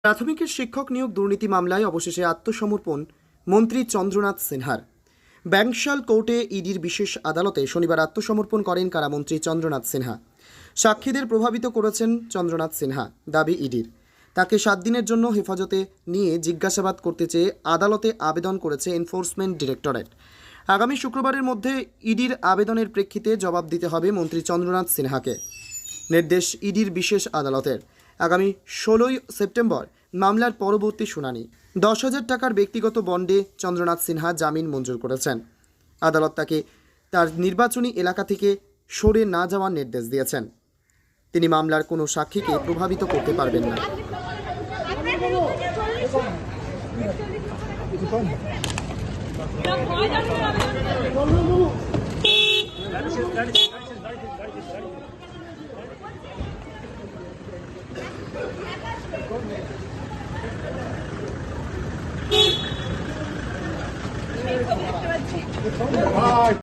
প্রাথমিকের শিক্ষক নিয়োগ দুর্নীতি মামলায় অবশেষে আত্মসমর্পণ মন্ত্রী চন্দ্রনাথ সিনহার। ব্যাংশাল কোর্টে ইডির বিশেষ আদালতে শনিবার আত্মসমর্পণ করেন কারামন্ত্রী চন্দ্রনাথ সিনহা। সাক্ষীদের প্রভাবিত করেছেন চন্দ্রনাথ সিনহা, দাবি ইডির। তাকে 7 দিনের জন্য হেফাজতে নিয়ে জিজ্ঞাসাবাদ করতে চেয়ে আদালতে আবেদন করেছে এনফোর্সমেন্ট ডিরেক্টরেট। আগামী শুক্রবারের মধ্যে ইডির আবেদনের প্রেক্ষিতে জবাব দিতে হবে মন্ত্রী চন্দ্রনাথ সিনহাকে। নির্দেশ ইডির বিশেষ আদালতের। আগামী 16 সেপ্টেম্বর মামলার পরবর্তী শুনানি। 10,000 টাকার ব্যক্তিগত বন্ডে চন্দ্রনাথ সিনহা জামিন মঞ্জুর করেছেন। আদালত তাকে তার নির্বাচনী এলাকা থেকে সরে না যাওয়ার নির্দেশ দিয়েছেন। তিনি মামলার কোনো সাক্ষীকে প্রভাবিত করতে পারবেন না।